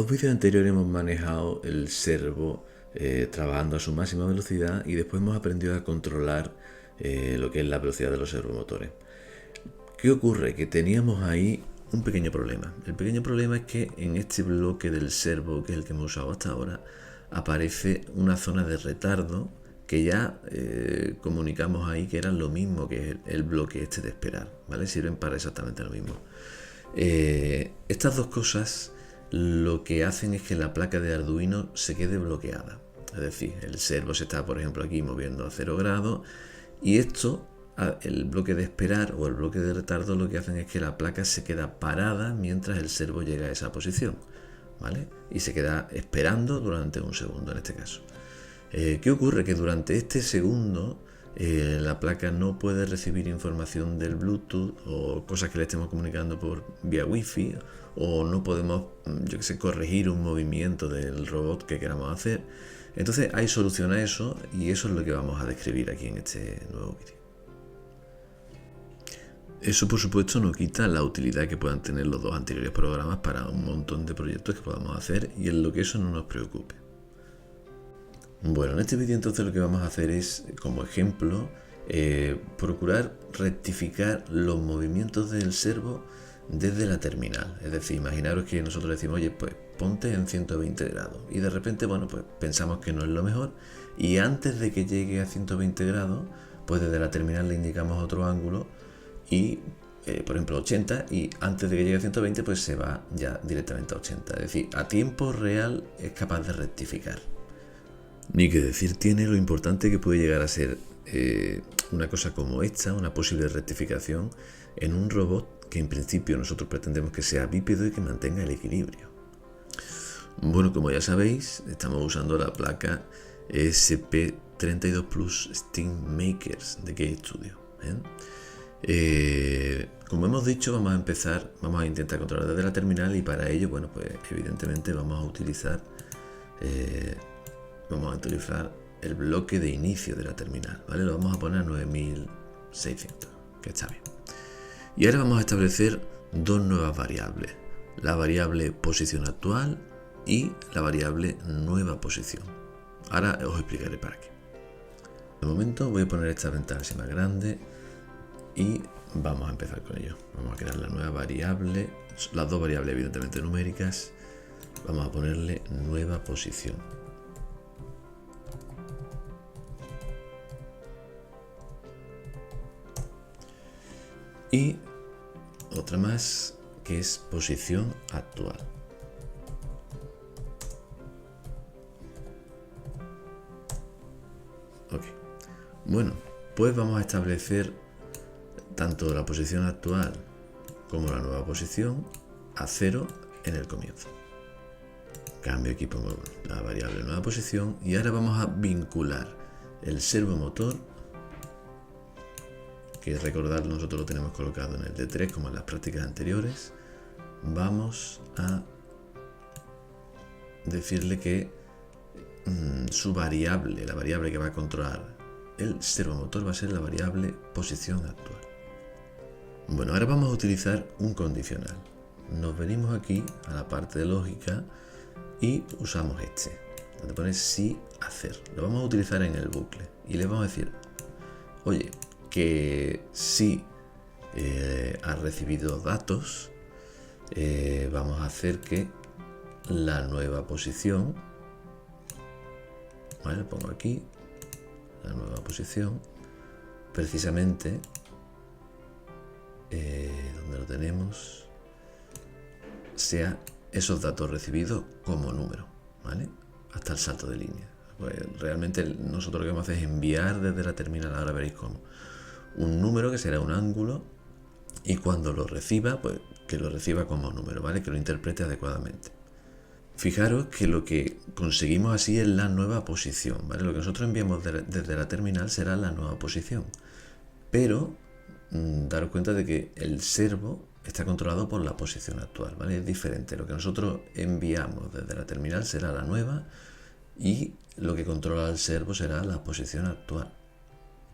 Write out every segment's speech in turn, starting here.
dos vídeos anteriores hemos manejado el servo trabajando a su máxima velocidad y después hemos aprendido a controlar lo que es la velocidad de los servomotores. ¿Qué ocurre? Que teníamos ahí un pequeño problema. El pequeño problema es que en este bloque del servo, que es el que hemos usado hasta ahora, aparece una zona de retardo que ya comunicamos ahí que era lo mismo que el bloque este de esperar, ¿vale? Sirven para exactamente lo mismo. Estas dos cosas lo que hacen es que la placa de Arduino se quede bloqueada. Es decir, el servo se está, por ejemplo, aquí moviendo a 0 grados y esto, el bloque de esperar o el bloque de retardo, lo que hacen es que la placa se queda parada mientras el servo llega a esa posición, ¿vale? Y se queda esperando durante un segundo en este caso. ¿Qué ocurre? Que durante este segundo la placa no puede recibir información del Bluetooth o cosas que le estemos comunicando por vía Wi-Fi, o no podemos, corregir un movimiento del robot que queramos hacer. Entonces hay solución a eso y eso es lo que vamos a describir aquí en este nuevo vídeo. Eso, por supuesto, no quita la utilidad que puedan tener los dos anteriores programas para un montón de proyectos que podamos hacer y en lo que eso no nos preocupe. Bueno, en este vídeo entonces lo que vamos a hacer es, como ejemplo, procurar rectificar los movimientos del servo desde la terminal. Es decir, imaginaros que nosotros decimos, oye, pues ponte en 120 grados y de repente, bueno, pues pensamos que no es lo mejor y antes de que llegue a 120 grados, pues desde la terminal le indicamos otro ángulo y, por ejemplo, 80, y antes de que llegue a 120, pues se va ya directamente a 80. Es decir, a tiempo real es capaz de rectificar. Ni que decir tiene lo importante que puede llegar a ser una cosa como esta, una posible rectificación en un robot que en principio nosotros pretendemos que sea bípedo y que mantenga el equilibrio. Bueno, como ya sabéis, estamos usando la placa ESP32 Plus Steam Makers de Gate Studio. Como hemos dicho, vamos a intentar controlar desde la terminal y para ello, bueno, pues evidentemente vamos a utilizar el bloque de inicio de la terminal, ¿vale? Lo vamos a poner a 9600, que está bien. Y ahora vamos a establecer dos nuevas variables, la variable posición actual y la variable nueva posición. Ahora os explicaré para qué. De momento voy a poner esta ventana así más grande y vamos a empezar con ello. Vamos a crear la nueva variable, las dos variables evidentemente numéricas. Vamos a ponerle nueva posición. Y otra más que es posición actual. Ok. Bueno, pues vamos a establecer tanto la posición actual como la nueva posición a 0 en el comienzo. Cambio aquí, pongo la variable nueva posición y ahora vamos a vincular el servomotor, que recordad nosotros lo tenemos colocado en el D3 como en las prácticas anteriores. Vamos a decirle que su variable, la variable que va a controlar el servomotor, va a ser la variable posición actual. Bueno, ahora vamos a utilizar un condicional. Nos venimos aquí a la parte de lógica y usamos este, donde pone sí hacer. Lo vamos a utilizar en el bucle y le vamos a decir, oye, que si ha recibido datos, vamos a hacer que la nueva posición, ¿vale? Pongo aquí la nueva posición, precisamente donde lo tenemos, sea esos datos recibidos como número, ¿vale? Hasta el salto de línea. Pues realmente nosotros lo que vamos a hacer es enviar desde la terminal, ahora veréis cómo, un número que será un ángulo y cuando lo reciba, pues que lo reciba como número, ¿vale? Que lo interprete adecuadamente. Fijaros que lo que conseguimos así es la nueva posición, ¿vale? Lo que nosotros enviamos desde la terminal será la nueva posición, pero daros cuenta de que el servo está controlado por la posición actual, ¿vale? Es diferente. Lo que nosotros enviamos desde la terminal será la nueva y lo que controla el servo será la posición actual.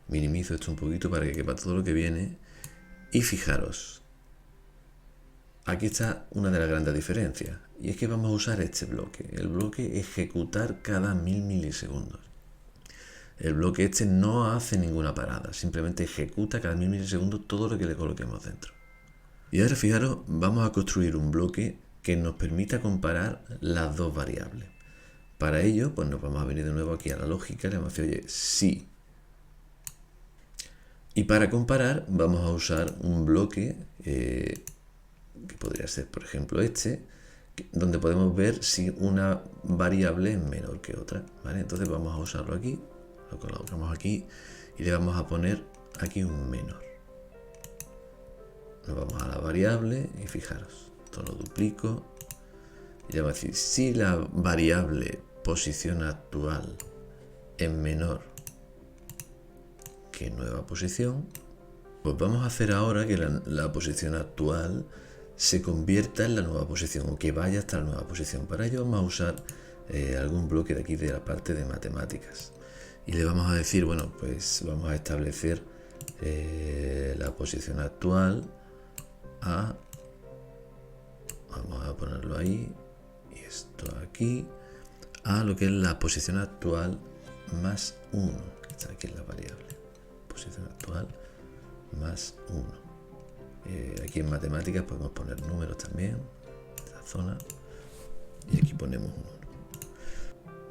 Minimizo esto un poquito para que quepa todo lo que viene y fijaros, aquí está una de las grandes diferencias. Y es que vamos a usar este bloque, el bloque ejecutar cada 1000 milisegundos. El bloque este no hace ninguna parada, simplemente ejecuta cada 1000 milisegundos todo lo que le coloquemos dentro. Y ahora fijaros, vamos a construir un bloque que nos permita comparar las dos variables. Para ello, pues nos vamos a venir de nuevo aquí a la lógica, le vamos a decir, oye, sí. Y para comparar vamos a usar un bloque que podría ser, por ejemplo, este, donde podemos ver si una variable es menor que otra, ¿vale? Entonces vamos a usarlo aquí, lo colocamos aquí y le vamos a poner aquí un menor. Nos vamos a la variable y fijaros, esto lo duplico y le vamos a decir, si la variable posición actual es menor que nueva posición, pues vamos a hacer ahora que la posición actual se convierta en la nueva posición o que vaya hasta la nueva posición. Para ello vamos a usar algún bloque de aquí de la parte de matemáticas y le vamos a decir, bueno, pues vamos a establecer la posición actual a, vamos a ponerlo ahí y esto aquí, a lo que es la posición actual más 1, que está aquí en la variable, posición actual más 1. Aquí en matemáticas podemos poner números también, esta zona, y aquí ponemos un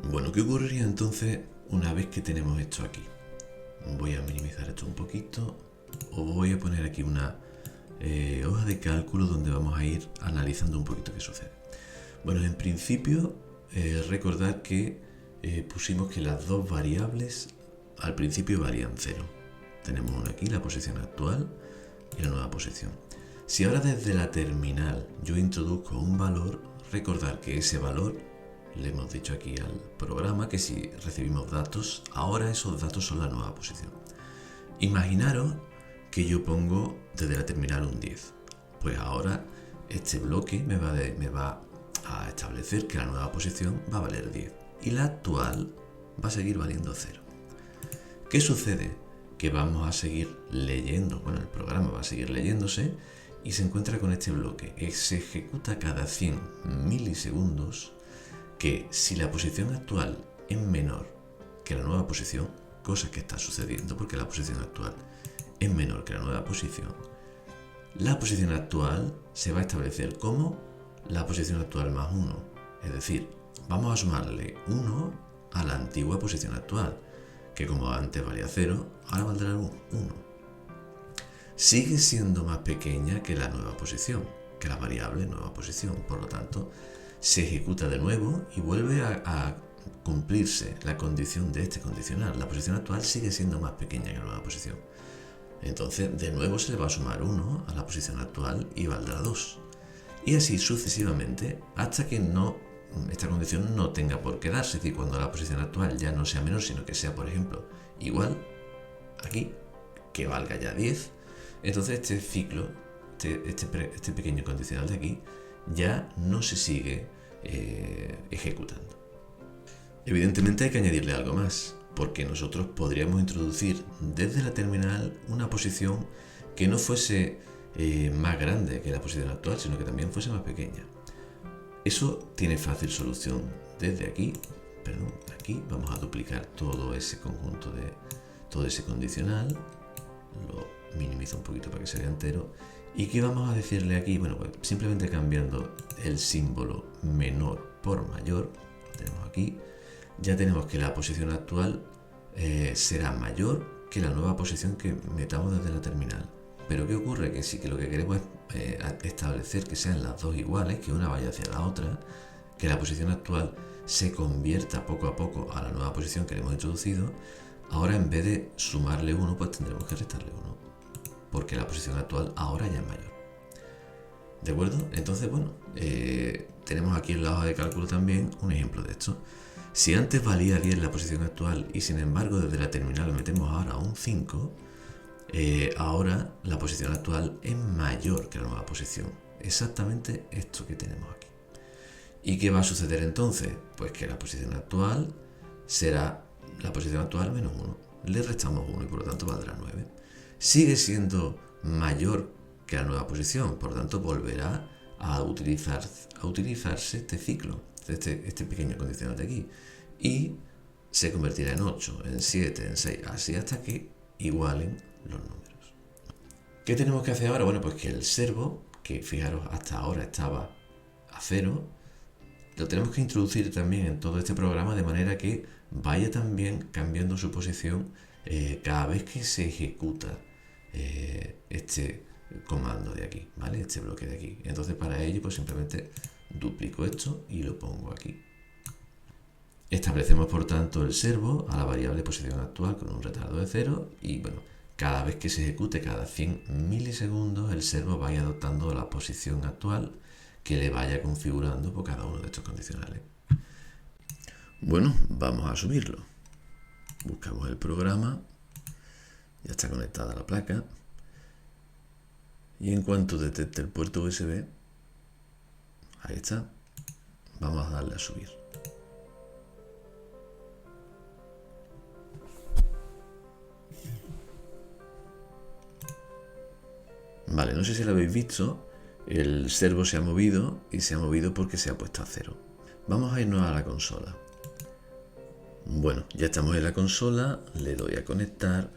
1. Bueno, ¿qué ocurriría entonces una vez que tenemos esto aquí? Voy a minimizar esto un poquito, o voy a poner aquí una hoja de cálculo donde vamos a ir analizando un poquito qué sucede. Bueno, en principio, recordad que pusimos que las dos variables al principio varían 0. Tenemos una aquí, la posición actual, y la nueva posición. Si ahora desde la terminal yo introduzco un valor, recordad que ese valor, le hemos dicho aquí al programa que si recibimos datos, ahora esos datos son la nueva posición. Imaginaros que yo pongo desde la terminal un 10. Pues ahora este bloque me va a establecer que la nueva posición va a valer 10 y la actual va a seguir valiendo 0. ¿Qué sucede? Que vamos a seguir leyendo, bueno, el programa va a seguir leyéndose y se encuentra con este bloque. Se ejecuta cada 100 milisegundos que si la posición actual es menor que la nueva posición, cosa que está sucediendo porque la posición actual es menor que la nueva posición, la posición actual se va a establecer como la posición actual más 1. Es decir, vamos a sumarle 1 a la antigua posición actual, que como antes valía 0, ahora valdrá 1. Sigue siendo más pequeña que la nueva posición, que la variable nueva posición. Por lo tanto, se ejecuta de nuevo y vuelve a cumplirse la condición de este condicional. La posición actual sigue siendo más pequeña que la nueva posición. Entonces, de nuevo se le va a sumar 1 a la posición actual y valdrá 2. Y así sucesivamente hasta que esta condición no tenga por qué darse, es decir, cuando la posición actual ya no sea menor, sino que sea, por ejemplo, igual, aquí, que valga ya 10, entonces este ciclo, este pequeño condicional de aquí, ya no se sigue ejecutando. Evidentemente hay que añadirle algo más, porque nosotros podríamos introducir desde la terminal una posición que no fuese más grande que la posición actual, sino que también fuese más pequeña. Eso tiene fácil solución. Desde aquí, aquí vamos a duplicar todo ese conjunto todo ese condicional, lo minimizo un poquito para que se vea entero. ¿Y qué vamos a decirle aquí? Bueno, pues simplemente cambiando el símbolo menor por mayor, lo tenemos aquí, ya tenemos que la posición actual será mayor que la nueva posición que metamos desde la terminal. Pero ¿qué ocurre? Que sí que lo que queremos es establecer que sean las dos iguales, que una vaya hacia la otra, que la posición actual se convierta poco a poco a la nueva posición que le hemos introducido. Ahora en vez de sumarle 1, pues tendremos que restarle 1, porque la posición actual ahora ya es mayor. ¿De acuerdo? Entonces, bueno, tenemos aquí en la hoja de cálculo también un ejemplo de esto. Si antes valía 10 la posición actual y sin embargo desde la terminal metemos ahora un 5, ahora la posición actual es mayor que la nueva posición. Exactamente esto que tenemos aquí. ¿Y qué va a suceder entonces? Pues que la posición actual será la posición actual menos 1. Le restamos 1 y por lo tanto valdrá 9. Sigue siendo mayor que la nueva posición, por lo tanto volverá a utilizarse este ciclo, este pequeño condicional de aquí, y se convertirá en 8, en 7, en 6, así hasta que igualen los números. ¿Qué tenemos que hacer ahora? Bueno, pues que el servo, que fijaros hasta ahora estaba a 0, lo tenemos que introducir también en todo este programa de manera que vaya también cambiando su posición cada vez que se ejecuta este comando de aquí, ¿vale? Este bloque de aquí. Entonces para ello pues simplemente duplico esto y lo pongo aquí. Establecemos por tanto el servo a la variable posición actual con un retardo de 0 y bueno, cada vez que se ejecute cada 100 milisegundos el servo vaya adoptando la posición actual que le vaya configurando por cada uno de estos condicionales. Bueno, vamos a subirlo. Buscamos el programa, ya está conectada a la placa y en cuanto detecte el puerto USB, ahí está, vamos a darle a subir. Vale, no sé si lo habéis visto, el servo se ha movido y se ha movido porque se ha puesto a 0. Vamos a irnos a la consola. Bueno, ya estamos en la consola, le doy a conectar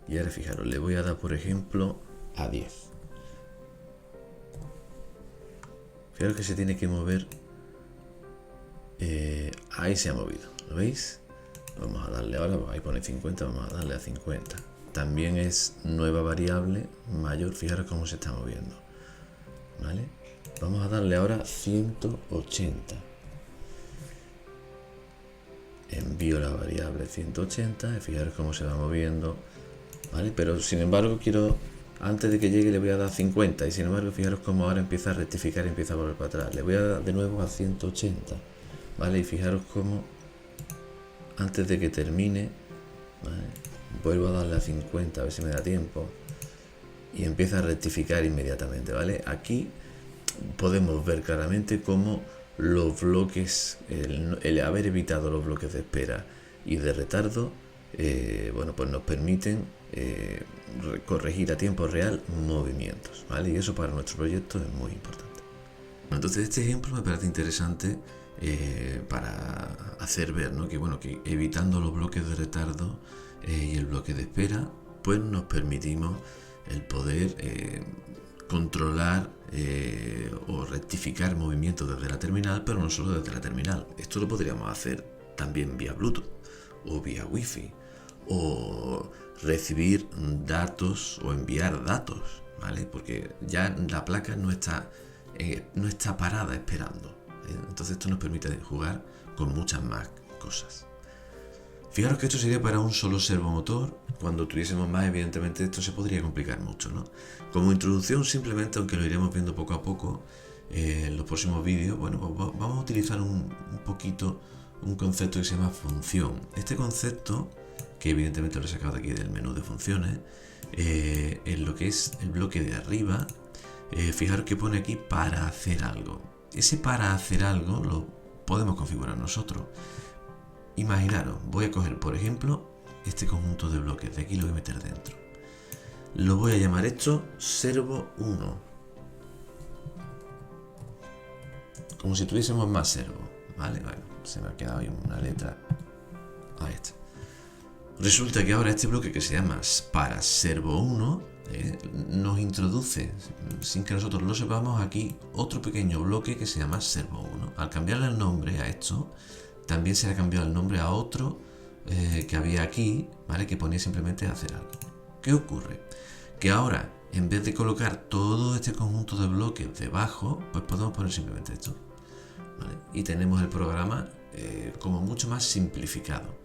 y ahora fijaros, le voy a dar por ejemplo a 10. Fijaros que se tiene que mover, ahí se ha movido, ¿lo veis? Vamos a darle ahora, ahí pone 50, vamos a darle a 50. También es nueva variable mayor, fijaros cómo se está moviendo, ¿vale? Vamos a darle ahora 180. Envío la variable 180 y fijaros cómo se va moviendo, ¿vale? Pero sin embargo quiero, antes de que llegue le voy a dar 50 y sin embargo fijaros cómo ahora empieza a rectificar y empieza a volver para atrás. Le voy a dar de nuevo a 180, ¿vale? Y fijaros cómo antes de que termine, ¿vale? Vuelvo a darle a 50 a ver si me da tiempo y empieza a rectificar inmediatamente, ¿vale? Aquí podemos ver claramente cómo los bloques, el haber evitado los bloques de espera y de retardo, bueno, pues nos permiten corregir a tiempo real movimientos, ¿vale? Y eso para nuestro proyecto es muy importante. Entonces este ejemplo me parece interesante para hacer ver, ¿no? Que bueno, que evitando los bloques de retardo y el bloque de espera, pues nos permitimos el poder controlar o rectificar movimientos desde la terminal, pero no solo desde la terminal. Esto lo podríamos hacer también vía Bluetooth o vía Wi-Fi o recibir datos o enviar datos, ¿vale? Porque ya la placa no está parada esperando. Entonces esto nos permite jugar con muchas más cosas. Fijaros que esto sería para un solo servomotor. Cuando tuviésemos más, evidentemente esto se podría complicar mucho, ¿no? Como introducción, simplemente, aunque lo iremos viendo poco a poco en los próximos vídeos, bueno, pues vamos a utilizar un poquito un concepto que se llama función. Este concepto, que evidentemente lo he sacado de aquí del menú de funciones, en lo que es el bloque de arriba, fijaros que pone aquí para hacer algo. Ese para hacer algo lo podemos configurar nosotros. Imaginaros, voy a coger por ejemplo este conjunto de bloques, de aquí lo voy a meter dentro. Lo voy a llamar esto servo 1. Como si tuviésemos más servo, ¿vale? Bueno, se me ha quedado ahí una letra. Ahí está. Resulta que ahora este bloque que se llama para servo 1 nos introduce, sin que nosotros lo sepamos, aquí otro pequeño bloque que se llama servo 1. Al cambiarle el nombre a esto, también se le ha cambiado el nombre a otro que había aquí, ¿vale? Que ponía simplemente hacer algo. ¿Qué ocurre? Que ahora, en vez de colocar todo este conjunto de bloques debajo, pues podemos poner simplemente esto, ¿vale? Y tenemos el programa como mucho más simplificado.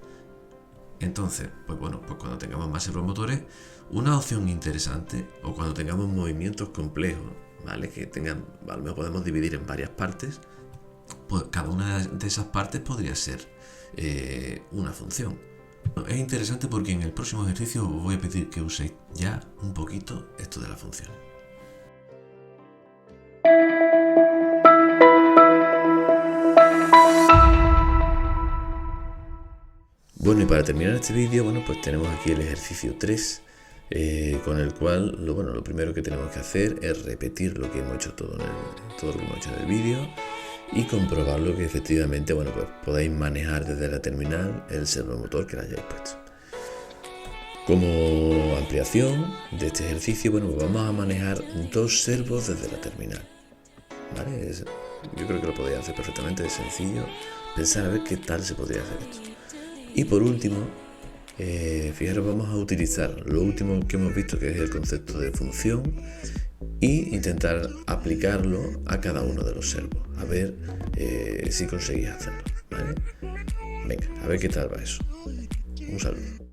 Entonces, pues bueno, pues cuando tengamos más servomotores, una opción interesante, o cuando tengamos movimientos complejos, ¿vale? Que tengan, a lo mejor podemos dividir en varias partes, pues cada una de esas partes podría ser una función. Es interesante porque en el próximo ejercicio os voy a pedir que uséis ya un poquito esto de la función. Bueno, y para terminar este vídeo, bueno, pues tenemos aquí el ejercicio 3, con el cual lo primero que tenemos que hacer es repetir lo que hemos hecho todo lo que hemos hecho en el vídeo y comprobarlo que efectivamente pues podáis manejar desde la terminal el servomotor que le hayáis puesto. Como ampliación de este ejercicio, pues vamos a manejar 2 servos desde la terminal, ¿vale? Yo creo que lo podéis hacer perfectamente, es sencillo. Pensar a ver qué tal se podría hacer esto. Y por último, fijaros, vamos a utilizar lo último que hemos visto, que es el concepto de función, y intentar aplicarlo a cada uno de los servos, a ver si conseguís hacerlo, ¿vale? Venga, a ver qué tal va eso. Un saludo.